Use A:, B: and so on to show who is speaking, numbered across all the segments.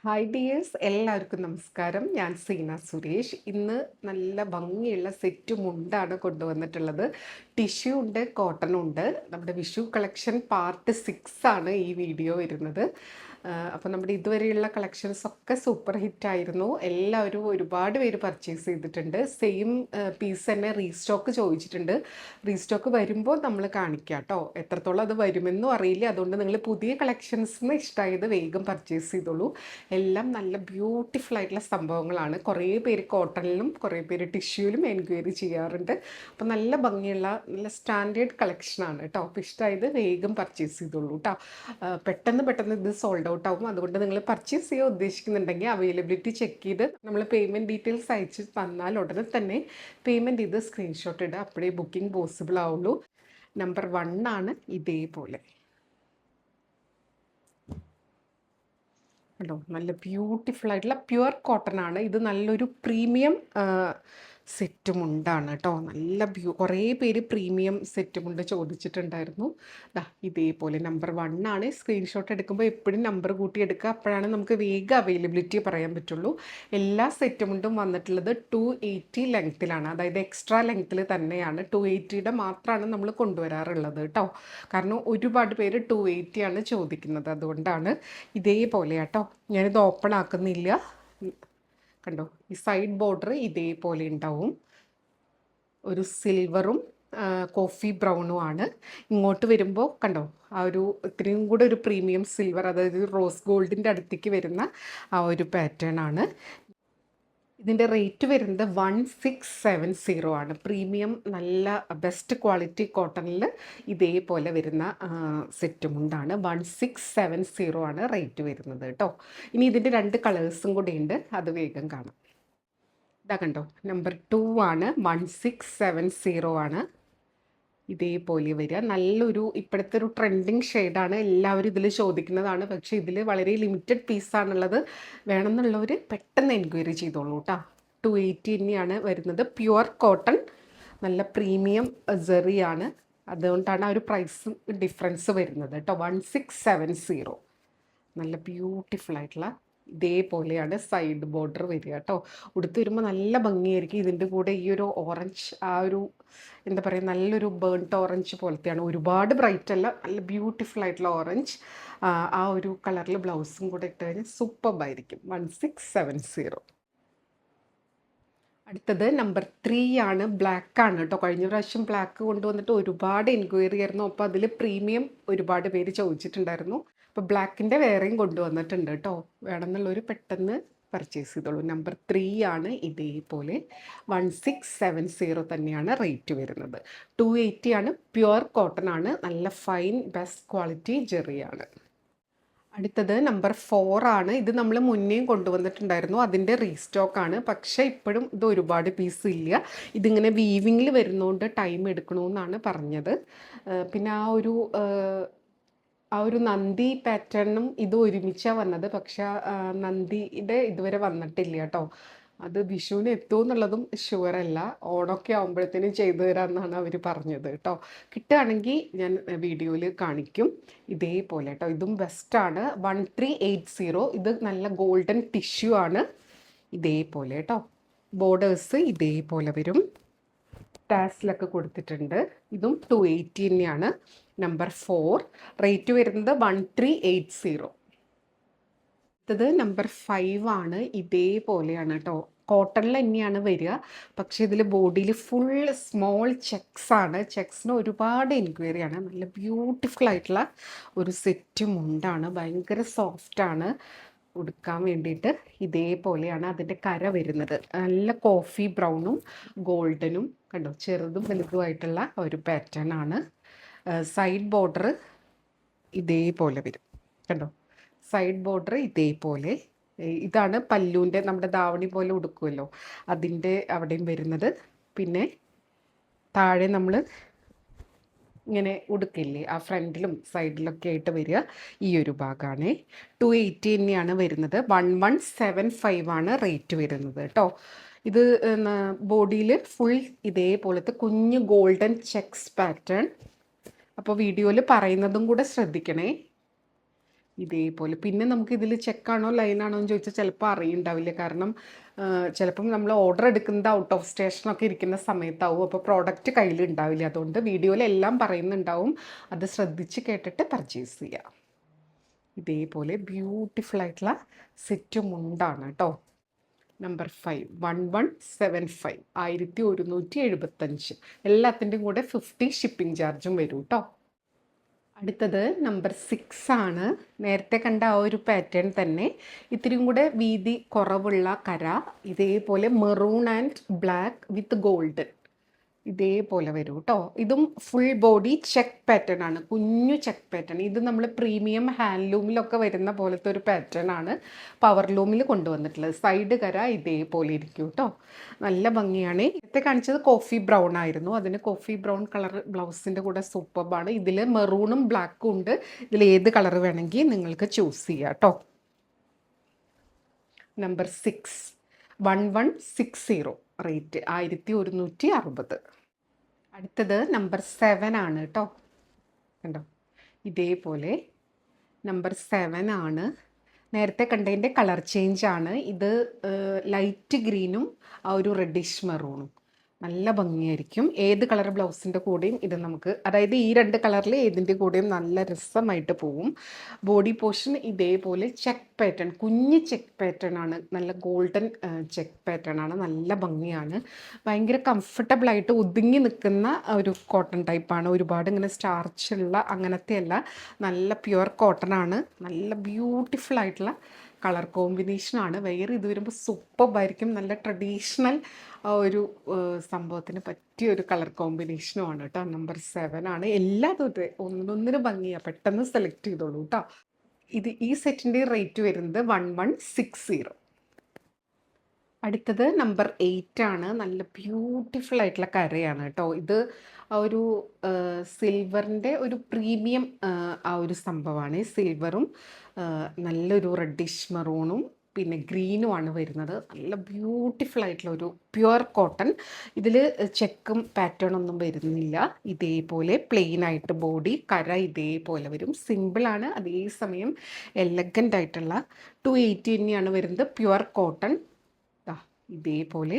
A: Hi dears, എല്ലാവർക്കും നമസ്കാരം. ഞാൻ സീന സുരേഷ്. ഇന്ന് നല്ല ഭംഗിയുള്ള സെറ്റ് മുണ്ടാണ് കൊണ്ടുവന്നിട്ടുള്ളത്. ടിഷ്യൂ ഉണ്ട്, കോട്ടൺ ഉണ്ട്. നമ്മുടെ വിഷു കളക്ഷൻ പാർട്ട് 6 ആണ് ഈ വീഡിയോ വരുന്നത്. അപ്പോൾ നമ്മുടെ ഇതുവരെയുള്ള കളക്ഷൻസ് ഒക്കെ സൂപ്പർ ഹിറ്റ് ആയിരുന്നു. എല്ലാവരും ഒരുപാട് പേര് പർച്ചേസ് ചെയ്തിട്ടുണ്ട്. സെയിം പീസ് തന്നെ റീസ്റ്റോക്ക് ചോദിച്ചിട്ടുണ്ട്. റീസ്റ്റോക്ക് വരുമ്പോൾ നമ്മൾ കാണിക്കാം കേട്ടോ. എത്രത്തോളം അത് വരുമെന്നും അറിയില്ല. അതുകൊണ്ട് നിങ്ങൾ പുതിയ കളക്ഷൻസിന് ഇഷ്ടമായത് വേഗം പർച്ചേസ് ചെയ്തോളൂ. എല്ലാം നല്ല ബ്യൂട്ടിഫുൾ ആയിട്ടുള്ള സംഭവങ്ങളാണ്. കുറേ പേര് കോട്ടണിലും കുറേ പേര് ടിഷ്യൂലും എൻക്വയറി ചെയ്യാറുണ്ട്. അപ്പോൾ നല്ല ഭംഗിയുള്ള നല്ല സ്റ്റാൻഡേർഡ് കളക്ഷനാണ് കേട്ടോ. അപ്പോൾ ഇഷ്ടമായത് വേഗം പർച്ചേസ് ചെയ്തോളൂ കേട്ടോ. പെട്ടെന്ന് ഇത് സോൾഡ് ഔട്ട് ആവും. അതുകൊണ്ട് നിങ്ങൾ പർച്ചേസ് ചെയ്യാൻ ഉദ്ദേശിക്കുന്നുണ്ടെങ്കിൽ അവൈലബിലിറ്റി ചെക്ക് ചെയ്ത് നമ്മൾ പേയ്മെൻറ്റ് ഡീറ്റെയിൽസ് അയച്ച് തന്നാൽ ഉടനെ തന്നെ പേയ്മെൻറ്റ് ചെയ്ത് സ്ക്രീൻഷോട്ട് ഇടുക. അപ്പോഴേ ബുക്കിംഗ് പോസിബിൾ ആവുള്ളൂ. നമ്പർ 1 ആണ് ഇതേപോലെ കേട്ടോ. നല്ല ബ്യൂട്ടിഫുൾ ആയിട്ടുള്ള പ്യുവർ കോട്ടൺ ആണ് ഇത്. നല്ലൊരു പ്രീമിയം സെറ്റ് മുണ്ടാണ് കേട്ടോ. നല്ല കുറേ പേര് പ്രീമിയം സെറ്റ് മുണ്ട് ചോദിച്ചിട്ടുണ്ടായിരുന്നു. ഇതേപോലെ നമ്പർ 1 ആണ്. സ്ക്രീൻഷോട്ട് എടുക്കുമ്പോൾ എപ്പോഴും നമ്പർ കൂട്ടി എടുക്കുക. അപ്പോഴാണ് നമുക്ക് വേഗം അവൈലബിലിറ്റി പറയാൻ പറ്റുള്ളൂ. എല്ലാ സെറ്റ് മുണ്ടും വന്നിട്ടുള്ളത് 280 ലെങ്ത്തിലാണ്. അതായത് എക്സ്ട്രാ ലെങ്ത്തിൽ തന്നെയാണ്. 280യുടെ മാത്രമാണ് നമ്മൾ കൊണ്ടുവരാറുള്ളത് കേട്ടോ. കാരണം ഒരുപാട് പേര് 280 ആണ് ചോദിക്കുന്നത്. അതുകൊണ്ടാണ് ഇതേപോലെ കേട്ടോ. ഞാനിത് ഓപ്പൺ ആക്കുന്നില്ല. കണ്ടോ, ഈ സൈഡ് ബോർഡർ ഇതേപോലെ ഉണ്ടാവും. ഒരു സിൽവറും കോഫി ബ്രൗണും ആണ്. ഇങ്ങോട്ട് വരുമ്പോൾ കണ്ടോ, ആ ഒരു ഇത്രയും കൂടെ ഒരു പ്രീമിയം സിൽവർ, അതായത് റോസ് ഗോൾഡിൻ്റെ അടുത്തേക്ക് വരുന്ന ആ ഒരു പാറ്റേൺ ആണ്. ഇതിൻ്റെ റേറ്റ് വരുന്നത് 1670 ആണ്. പ്രീമിയം നല്ല ബെസ്റ്റ് ക്വാളിറ്റി കോട്ടണിൽ ഇതേപോലെ വരുന്ന സെറ്റും കൊണ്ടാണ് 1670 ആണ് റേറ്റ് വരുന്നത് കേട്ടോ. ഇനി ഇതിൻ്റെ 2 കളേഴ്സും കൂടി ഉണ്ട്, അത് വേഗം കാണാം. ഇതാ കണ്ടോ, നമ്പർ 2 ആണ്. 1670 ആണ് ഇതേപോലെ വരിക. നല്ലൊരു ഇപ്പോഴത്തെ ഒരു ട്രെൻഡിങ് ഷെയ്ഡാണ്. എല്ലാവരും ഇതിൽ ചോദിക്കുന്നതാണ്. പക്ഷേ ഇതിൽ വളരെ ലിമിറ്റഡ് പീസാണുള്ളത്. വേണമെന്നുള്ളവർ പെട്ടെന്ന് എൻക്വയറി ചെയ്തോളൂ കേട്ടോ. 280 തന്നെയാണ് വരുന്നത്. പ്യുവർ കോട്ടൺ, നല്ല പ്രീമിയം സെറിയാണ്. അതുകൊണ്ടാണ് ആ ഒരു പ്രൈസ് ഡിഫറൻസ് വരുന്നത് കേട്ടോ. 1670. നല്ല ബ്യൂട്ടിഫുൾ ആയിട്ടുള്ള ഇതേപോലെയാണ് സൈഡ് ബോർഡർ വരിക കേട്ടോ. ഉടുത്ത് വരുമ്പോൾ നല്ല ഭംഗിയായിരിക്കും. ഇതിൻ്റെ കൂടെ ഈ ഒരു ഓറഞ്ച്, ആ ഒരു എന്താ പറയുക, നല്ലൊരു ബേൺട്ട് ഓറഞ്ച് പോലത്തെയാണ്. ഒരുപാട് ബ്രൈറ്റ് അല്ല, നല്ല ബ്യൂട്ടിഫുൾ ആയിട്ടുള്ള ഓറഞ്ച്. ആ ഒരു കളറിൽ ബ്ലൗസും കൂടെ ഇട്ട് കഴിഞ്ഞാൽ സൂപ്പർബായിരിക്കും. 1670. അടുത്തത് നമ്പർ 3 ആണ്. ബ്ലാക്ക് ആണ് കേട്ടോ. കഴിഞ്ഞ പ്രാവശ്യം ബ്ലാക്ക് കൊണ്ടുവന്നിട്ട് ഒരുപാട് എൻക്വയറി ആയിരുന്നു. അപ്പോൾ അതിൽ പ്രീമിയം ഒരുപാട് പേര് ചോദിച്ചിട്ടുണ്ടായിരുന്നു. അപ്പോൾ ബ്ലാക്കിൻ്റെ വേറെയും കൊണ്ടുവന്നിട്ടുണ്ട് കേട്ടോ. വേണമെന്നുള്ളവർ പെട്ടെന്ന് പർച്ചേസ് ചെയ്തോളൂ. നമ്പർ 3 ആണ് ഇതേപോലെ. 1670 തന്നെയാണ് റേറ്റ് വരുന്നത്. 280 ആണ്. പ്യുവർ കോട്ടൺ ആണ്. നല്ല ഫൈൻ ബെസ്റ്റ് ക്വാളിറ്റി ജെറിയാണ്. അടുത്തത് നമ്പർ 4 ആണ്. ഇത് നമ്മൾ മുന്നേയും കൊണ്ടുവന്നിട്ടുണ്ടായിരുന്നു. അതിൻ്റെ റീസ്റ്റോക്കാണ്. പക്ഷേ ഇപ്പോഴും ഇത് ഒരുപാട് പീസ് ഇല്ല. ഇതിങ്ങനെ വീവിങ്ങിൽ വരുന്നതുകൊണ്ട് ടൈം എടുക്കണമെന്നാണ് പറഞ്ഞത്. പിന്നെ ആ ഒരു നന്ദി പാറ്റേണും ഇത് ഒരുമിച്ചാണ് വന്നത്. പക്ഷെ നന്ദിയുടെ ഇതുവരെ വന്നിട്ടില്ല കേട്ടോ. അത് വിഷുവിന് എത്തുമെന്നുള്ളതും ഷുവറല്ല. ഓണമൊക്കെ ആകുമ്പോഴത്തേനും ചെയ്തു തരാമെന്നാണ് അവർ പറഞ്ഞത് കേട്ടോ. കിട്ടുകയാണെങ്കിൽ ഞാൻ വീഡിയോയിൽ കാണിക്കും. ഇതേപോലെ കേട്ടോ. ഇതും ബെസ്റ്റാണ്. 1380. ഇത് നല്ല ഗോൾഡൻ ടിഷ്യൂ ആണ്. ഇതേപോലെ കേട്ടോ. ബോർഡേഴ്സ് ഇതേപോലെ വരും. ടാസിലൊക്കെ കൊടുത്തിട്ടുണ്ട്. ഇതും 280 തന്നെയാണ്. നമ്പർ 4. റേറ്റ് വരുന്നത് 1380. അടുത്തത് നമ്പർ 5 ആണ്. ഇതേപോലെയാണ് കേട്ടോ. കോട്ടണിൽ തന്നെയാണ് വരിക. പക്ഷേ ഇതിൽ ബോഡിയിൽ ഫുൾ സ്മോൾ ചെക്സ് ആണ്. ചെക്സിന് ഒരുപാട് എൻക്വയറിയാണ്. നല്ല ബ്യൂട്ടിഫുൾ ആയിട്ടുള്ള ഒരു സെറ്റ് മുണ്ടാണ്. ഭയങ്കര സോഫ്റ്റാണ് ഉടുക്കാൻ വേണ്ടിയിട്ട്. ഇതേപോലെയാണ് അതിൻ്റെ കര വരുന്നത്. നല്ല കോഫി ബ്രൗണും ഗോൾഡനും കണ്ടോ, ചെറുതും വലുതുമായിട്ടുള്ള ഒരു പാറ്റേൺ ആണ്. സൈഡ് ബോർഡർ ഇതേപോലെ വരും കണ്ടോ. സൈഡ് ബോർഡർ ഇതേപോലെ. ഇതാണ് പല്ലുവിൻ്റെ, നമ്മുടെ ധാവണി പോലെ ഉടുക്കുമല്ലോ, അതിൻ്റെ അവിടെയും വരുന്നത്. പിന്നെ താഴെ നമ്മൾ ഇങ്ങനെ ഉടുക്കില്ലേ, ആ ഫ്രണ്ടിലും സൈഡിലൊക്കെ ആയിട്ട് വരിക ഈ ഒരു ഭാഗമാണ്. 280 തന്നെയാണ് വരുന്നത്. 1175 ആണ് റേറ്റ് വരുന്നത് കേട്ടോ. ഇത് ബോഡിയിൽ ഫുൾ ഇതേപോലത്തെ കുഞ്ഞു ഗോൾഡൻ ചെക്സ് പാറ്റേൺ. അപ്പോൾ വീഡിയോയിൽ പറയുന്നതും കൂടെ ശ്രദ്ധിക്കണേ. ഇതേപോലെ. പിന്നെ നമുക്കിതിൽ ചെക്കാണോ ലൈനാണോ എന്ന് ചോദിച്ചാൽ ചിലപ്പോൾ അറിയുണ്ടാവില്ല. കാരണം ചിലപ്പം നമ്മൾ ഓർഡർ എടുക്കുന്നത് ഔട്ട് ഓഫ് സ്റ്റേഷനൊക്കെ ഇരിക്കുന്ന സമയത്താവും. അപ്പോൾ പ്രോഡക്റ്റ് കയ്യിലുണ്ടാവില്ല. അതുകൊണ്ട് വീഡിയോയിലെല്ലാം പറയുന്നുണ്ടാവും. അത് ശ്രദ്ധിച്ച് കേട്ടിട്ട് പർച്ചേസ് ചെയ്യുക. ഇതേപോലെ ബ്യൂട്ടിഫുൾ ആയിട്ടുള്ള സെറ്റ് മുണ്ടാണ് കേട്ടോ. നമ്പർ 5 1175 1175. എല്ലാത്തിൻ്റെയും കൂടെ 50 ഷിപ്പിംഗ് ചാർജും വരും കേട്ടോ. അടുത്തത് നമ്പർ 6 ആണ്. നേരത്തെ കണ്ട ആ ഒരു പാറ്റേൺ തന്നെ, ഇത്തിരിയും കൂടെ വീതി കുറവുള്ള കര. ഇതേപോലെ maroon and black with gold ഇതേപോലെ വരും കേട്ടോ. ഇതും ഫുൾ ബോഡി ചെക്ക് പാറ്റേൺ ആണ്, കുഞ്ഞു ചെക്ക് പാറ്റേൺ. ഇത് നമ്മൾ പ്രീമിയം ഹാൻഡ്ലൂമിലൊക്കെ വരുന്ന പോലത്തെ ഒരു പാറ്റേൺ ആണ് പവർ ലൂമിൽ കൊണ്ടുവന്നിട്ടുള്ളത്. സൈഡ് കര ഇതേപോലെ ഇരിക്കും കേട്ടോ. നല്ല ഭംഗിയാണ്. നേരത്തെ കാണിച്ചത് കോഫി ബ്രൗൺ ആയിരുന്നു. അതിന് കോഫി ബ്രൗൺ കളർ ബ്ലൗസിൻ്റെ കൂടെ സൂപ്പർബാണ്. ഇതിൽ മെറൂണും ബ്ലാക്കും ഉണ്ട്. ഇതിൽ ഏത് കളർ വേണമെങ്കിൽ നിങ്ങൾക്ക് ചൂസ് ചെയ്യാം കേട്ടോ. Number 6 1160 rate 1160. അടുത്തത് നമ്പർ 7 ആണ് കേട്ടോ. കണ്ടോ ഇതേപോലെ നമ്പർ 7 ആണ്. നേരത്തെ കണ്ടതിൻ്റെ കളർ ചേഞ്ച് ആണ്. ഇത് ലൈറ്റ് ഗ്രീനും ആ ഒരു റെഡിഷ് മെറൂണും നല്ല ഭംഗിയായിരിക്കും. ഏത് കളർ ബ്ലൗസിൻ്റെ കൂടെയും ഇത് നമുക്ക്, അതായത് ഈ 2 കളറിൽ ഏതിൻ്റെ കൂടെയും നല്ല രസമായിട്ട് പോവും. ബോഡി പോർഷൻ ഇതേപോലെ ചെക്ക് പാറ്റേൺ, കുഞ്ഞ് ചെക്ക് പാറ്റേൺ ആണ്. നല്ല ഗോൾഡൻ ചെക്ക് പാറ്റേൺ ആണ്. നല്ല ഭംഗിയാണ്. ഭയങ്കര കംഫർട്ടബിളായിട്ട് ഒതുങ്ങി നിൽക്കുന്ന ഒരു കോട്ടൺ ടൈപ്പാണ്. ഒരുപാട് ഇങ്ങനെ സ്റ്റാർച്ചുള്ള അങ്ങനത്തെ അല്ല, നല്ല പ്യുവർ കോട്ടൺ ആണ്. നല്ല ബ്യൂട്ടിഫുൾ ആയിട്ടുള്ള കളർ കോമ്പിനേഷനാണ്. വെയർ ഇത് വരുമ്പോൾ സൂപ്പർബായിരിക്കും. നല്ല ട്രഡീഷണൽ ഒരു സംഭവത്തിന് പറ്റിയ ഒരു കളർ കോമ്പിനേഷനുമാണ് കേട്ടോ. നമ്പർ 7 ആണ്. എല്ലാതും ഒന്നൊന്നിന് ഭംഗിയാണ്. പെട്ടെന്ന് സെലക്ട് ചെയ്തോളൂ കേട്ടോ. ഈ സെറ്റിൻ്റെ റേറ്റ് വരുന്നത് 1160. അടുത്തത് നമ്പർ 8 ആണ്. നല്ല ബ്യൂട്ടിഫുൾ ആയിട്ടുള്ള കരയാണ് കേട്ടോ. ഇത് ആ ഒരു സിൽവറിൻ്റെ ഒരു പ്രീമിയം ആ ഒരു സംഭവമാണ്. സിൽവറും നല്ലൊരു റെഡിഷ് മെറൂണും പിന്നെ ഗ്രീനുമാണ് വരുന്നത്. നല്ല ബ്യൂട്ടിഫുൾ ആയിട്ടുള്ള ഒരു പ്യുവർ കോട്ടൺ. ഇതിൽ ചെക്കും പാറ്റേൺ ഒന്നും വരുന്നില്ല. ഇതേപോലെ പ്ലെയിൻ ആയിട്ട് ബോഡി കര ഇതേപോലെ വരും. സിമ്പിളാണ്, അതേസമയം എലഗൻ്റ് ആയിട്ടുള്ള 280 തന്നെയാണ് വരുന്നത്. പ്യുവർ കോട്ടൺ ഇതേപോലെ.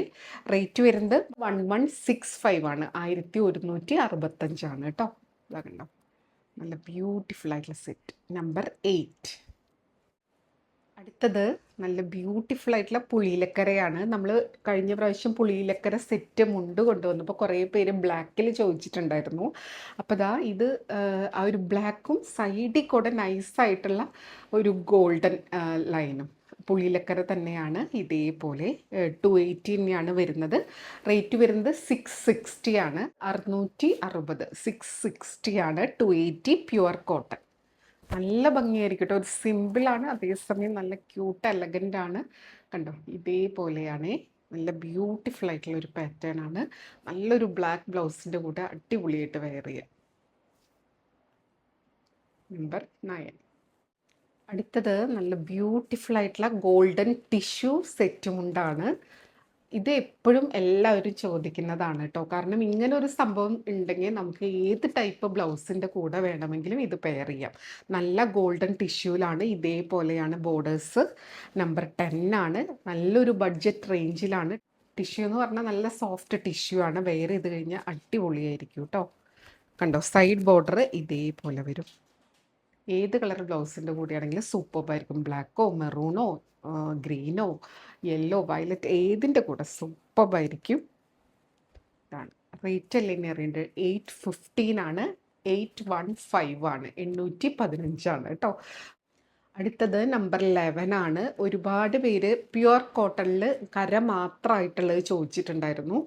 A: റേറ്റ് വരുന്നത് 1165 ആണ്. 1165 ആണ് കേട്ടോ. ഇതാ കണ്ടോ, നല്ല ബ്യൂട്ടിഫുൾ ആയിട്ടുള്ള സെറ്റ്. നമ്പർ 8. അടുത്തത് നല്ല ബ്യൂട്ടിഫുൾ ആയിട്ടുള്ള പുളിയിലക്കരയാണ്. നമ്മൾ കഴിഞ്ഞ പ്രാവശ്യം പുളിയിലക്കര സെറ്റ് മുണ്ട് കൊണ്ടുവന്നപ്പോൾ കുറേ പേര് ബ്ലാക്കിൽ ചോദിച്ചിട്ടുണ്ടായിരുന്നു. അപ്പോൾ ദാ ഇത് ആ ഒരു ബ്ലാക്കും സൈഡിൽ കൂടെ നൈസായിട്ടുള്ള ഒരു ഗോൾഡൻ ലൈനും പുളിയിലക്കര തന്നെയാണ്. ഇതേപോലെ 280 തന്നെയാണ് വരുന്നത്. റേറ്റ് വരുന്നത് 660 ആണ്. 660 660 ആണ്. 280 പ്യുവർ കോട്ടൺ. നല്ല ഭംഗിയായിരിക്കും കേട്ടോ. ഒരു സിമ്പിളാണ്, അതേസമയം നല്ല ക്യൂട്ട് എലഗൻ്റ് ആണ്. കണ്ടോ ഇതേപോലെയാണ്. നല്ല ബ്യൂട്ടിഫുൾ ആയിട്ടുള്ള ഒരു പാറ്റേൺ ആണ്. നല്ലൊരു ബ്ലാക്ക് ബ്ലൗസിൻ്റെ കൂടെ അടിപൊളിയായിട്ട് വെയർ ചെയ്യാം. നമ്പർ 9. അടുത്തത് നല്ല ബ്യൂട്ടിഫുൾ ആയിട്ടുള്ള ഗോൾഡൻ ടിഷ്യൂ സെറ്റ് മുണ്ടാണ്. ഇത് എപ്പോഴും എല്ലാവരും ചോദിക്കുന്നതാണ് കേട്ടോ. കാരണം ഇങ്ങനെ ഒരു സംഭവം ഉണ്ടെങ്കിൽ നമുക്ക് ഏത് ടൈപ്പ് ബ്ലൗസിൻ്റെ കൂടെ വേണമെങ്കിലും ഇത് പെയർ ചെയ്യാം. നല്ല ഗോൾഡൻ ടിഷ്യൂലാണ്. ഇതേപോലെയാണ് ബോർഡേഴ്സ്. നമ്പർ 10 ആണ്. നല്ലൊരു ബഡ്ജറ്റ് റേഞ്ചിലാണ്. ടിഷ്യൂ എന്ന് പറഞ്ഞാൽ നല്ല സോഫ്റ്റ് ടിഷ്യൂ ആണ്. വെയർ ചെയ്ത് കഴിഞ്ഞാൽ അടിപൊളിയായിരിക്കും കേട്ടോ. കണ്ടോ സൈഡ് ബോർഡർ ഇതേപോലെ വരും. ഏത് കളർ ബ്ലൗസിൻ്റെ കൂടെയാണെങ്കിലും സൂപ്പർബായിരിക്കും. ബ്ലാക്കോ മെറൂണോ ഗ്രീനോ യെല്ലോ വയലറ്റ് ഏതിൻ്റെ കൂടെ സൂപ്പർബായിരിക്കും. ഇതാണ് റേറ്റ് അല്ലേ ഇനി അറിയേണ്ടത്. 815 ആണ്. 815 ആണ്. 815 ആണ് കേട്ടോ. അടുത്തത് നമ്പർ 11 ആണ്. ഒരുപാട് പേര് പ്യുവർ കോട്ടണിൽ കര മാത്രമായിട്ടുള്ളത് ചോദിച്ചിട്ടുണ്ടായിരുന്നു.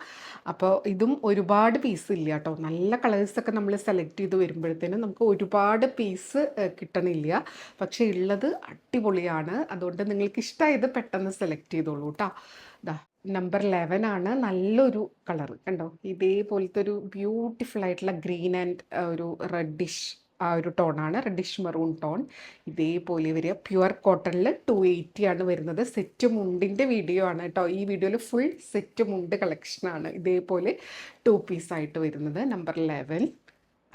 A: അപ്പോൾ ഇതും ഒരുപാട് പീസ് ഇല്ല കേട്ടോ. നല്ല കളേഴ്സൊക്കെ നമ്മൾ സെലക്ട് ചെയ്ത് വരുമ്പോഴത്തേനും നമുക്ക് ഒരുപാട് പീസ് കിട്ടണില്ല. പക്ഷേ ഉള്ളത് അടിപൊളിയാണ്. അതുകൊണ്ട് നിങ്ങൾക്ക് ഇഷ്ടമായത് പെട്ടെന്ന് സെലക്ട് ചെയ്തോളൂ കേട്ടോ. ഇതാ നമ്പർ 11 ആണ്. നല്ലൊരു കളർ കണ്ടോ. ഇതേപോലത്തെ ഒരു ബ്യൂട്ടിഫുൾ ആയിട്ടുള്ള ഗ്രീൻ ആൻഡ് ഒരു റെഡിഷ് ആ ഒരു ടോണാണ്. റെഡിഷ് മെറൂൺ ടോൺ ഇതേപോലെ വരിക. പ്യുവർ കോട്ടണിൽ 280 ആണ് വരുന്നത്. സെറ്റ് മുണ്ടിൻ്റെ വീഡിയോ ആണ് കേട്ടോ. ഈ വീഡിയോയിൽ ഫുൾ സെറ്റ് മുണ്ട് കളക്ഷനാണ്. ഇതേപോലെ 2 പീസ് ആയിട്ട് വരുന്നത്. നമ്പർ 11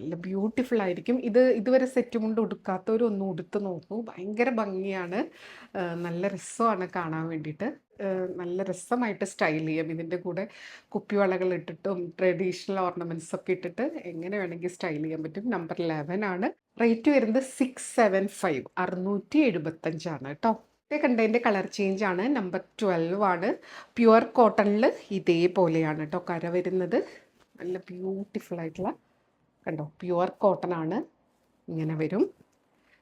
A: നല്ല ബ്യൂട്ടിഫുൾ ആയിരിക്കും. ഇത് ഇതുവരെ സെറ്റ് മുണ്ട് ഉടുക്കാത്തവരും ഒന്ന് ഉടുത്ത് നോക്കൂ. ഭയങ്കര ഭംഗിയാണ്. നല്ല രസമാണ് കാണാൻ വേണ്ടിയിട്ട്. നല്ല രസമായിട്ട് സ്റ്റൈൽ ചെയ്യാം. ഇതിൻ്റെ കൂടെ കുപ്പിവളകൾ ഇട്ടിട്ടും ട്രഡീഷണൽ ഓർണമെൻറ്റ്സ് ഒക്കെ ഇട്ടിട്ട് എങ്ങനെ വേണമെങ്കിൽ സ്റ്റൈൽ ചെയ്യാൻ പറ്റും. നമ്പർ 11 ആണ്. റേറ്റ് വരുന്നത് 675, 675 കേട്ടോ. കണ്ടതിൻ്റെ കളർ ചേഞ്ച് ആണ്. നമ്പർ 12 ആണ്. പ്യുവർ കോട്ടണിൽ ഇതേപോലെയാണ് കേട്ടോ കര വരുന്നത്. നല്ല ബ്യൂട്ടിഫുൾ ആയിട്ടുള്ള, കണ്ടോ, പ്യുവർ കോട്ടൺ ആണ്. ഇങ്ങനെ വരും.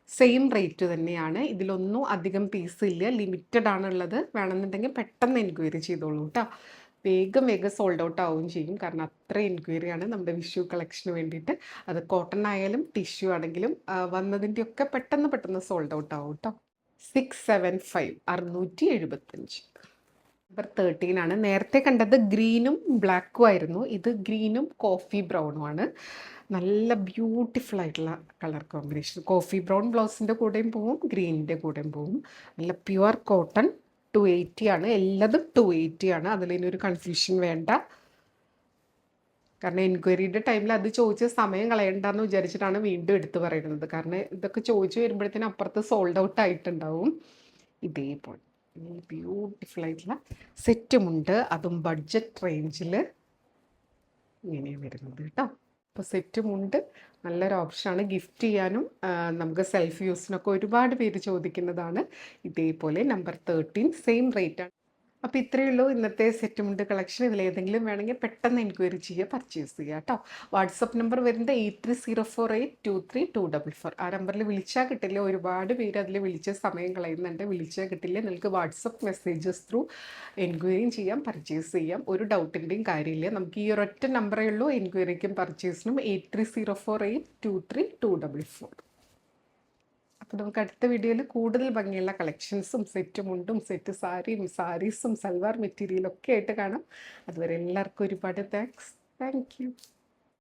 A: സെയിം റേറ്റ് തന്നെയാണ്. ഇതിലൊന്നും അധികം പീസ് ഇല്ല, ലിമിറ്റഡ് ആണുള്ളത്. വേണമെന്നുണ്ടെങ്കിൽ പെട്ടെന്ന് എൻക്വയറി ചെയ്തോളൂ കേട്ടോ. വേഗം വേഗം സോൾഡ് ഔട്ട് ആവുകയും ചെയ്യും. കാരണം അത്ര എൻക്വയറിയാണ് നമ്മുടെ വിഷു കളക്ഷന് വേണ്ടിയിട്ട്. അത് കോട്ടൺ ആയാലും ടിഷ്യൂ ആണെങ്കിലും വന്നതിൻ്റെയൊക്കെ പെട്ടെന്ന് പെട്ടെന്ന് സോൾഡ് ഔട്ട് ആവും കേട്ടോ. 675, 675. നമ്പർ 13 ആണ്. നേരത്തെ കണ്ടത് ഗ്രീനും ബ്ലാക്കും ആയിരുന്നു. ഇത് ഗ്രീനും കോഫി ബ്രൗണും ആണ്. നല്ല ബ്യൂട്ടിഫുൾ ആയിട്ടുള്ള കളർ കോമ്പിനേഷൻ. കോഫി ബ്രൗൺ ബ്ലൗസിൻ്റെ കൂടെയും പോവും, ഗ്രീനിൻ്റെ കൂടെയും പോവും. നല്ല പ്യുവർ കോട്ടൺ. 280 ആണ്. എല്ലാതും 280 ആണ്. അതിലിനി ഒരു കൺഫ്യൂഷൻ വേണ്ട. കാരണം എൻക്വയറിയുടെ ടൈമിൽ അത് ചോദിച്ച് സമയം കളയണ്ടെന്ന് വിചാരിച്ചിട്ടാണ് വീണ്ടും എടുത്തു പറയുന്നത്. കാരണം ഇതൊക്കെ ചോദിച്ചു വരുമ്പോഴത്തേനും അപ്പുറത്ത് സോൾഡ് ഔട്ട് ആയിട്ടുണ്ടാവും. ഇതേപോലെ ബ്യൂട്ടിഫുൾ ആയിട്ടുള്ള സെറ്റുമുണ്ട്. അതും ബഡ്ജറ്റ് റേഞ്ചിൽ ഇങ്ങനെയാണ് വരുന്നത് കേട്ടോ. അപ്പോൾ സെറ്റുമുണ്ട് നല്ലൊരു ഓപ്ഷനാണ്. ഗിഫ്റ്റ് ചെയ്യാനും നമുക്ക് സെൽഫ് യൂസിനൊക്കെ ഒരുപാട് പേര് ചോദിക്കുന്നതാണ്. ഇതേപോലെ നമ്പർ 13 സെയിം റേറ്റ് ആണ്. അപ്പോൾ ഇത്രയേ ഉള്ളൂ ഇന്നത്തെ സെറ്റുമുണ്ട് കളക്ഷൻ. ഇതിലേതെങ്കിലും വേണമെങ്കിൽ പെട്ടെന്ന് എൻക്വയറി ചെയ്യുക, പർച്ചേസ് ചെയ്യുക കേട്ടോ. വാട്സപ്പ് നമ്പർ വരുന്നത് 8304823244. ആ നമ്പറിൽ വിളിച്ചാൽ കിട്ടില്ല. ഒരുപാട് പേര് അതിൽ വിളിച്ച് സമയം കളയുന്നുണ്ട്. വിളിച്ചാൽ കിട്ടില്ല. നിങ്ങൾക്ക് വാട്സപ്പ് മെസ്സേജസ് ത്രൂ എൻക്വയറിയും ചെയ്യാം, പർച്ചേസ് ചെയ്യാം. ഒരു ഡൗട്ടിൻ്റെയും കാര്യമില്ല. നമുക്ക് ഈ ഒരൊറ്റ നമ്പറേ ഉള്ളൂ എൻക്വയറിക്കും പർച്ചേസിനും. 8304823244. അപ്പോൾ നമുക്ക് അടുത്ത വീഡിയോയിൽ കൂടുതൽ ഭംഗിയുള്ള കളക്ഷൻസും സെറ്റ് മുണ്ടും സെറ്റ് സാരീസും സൽവാർ മെറ്റീരിയലൊക്കെ ആയിട്ട് കാണാം. അതുവരെ എല്ലാവർക്കും ഒരുപാട് താങ്ക്സ്. Thank you.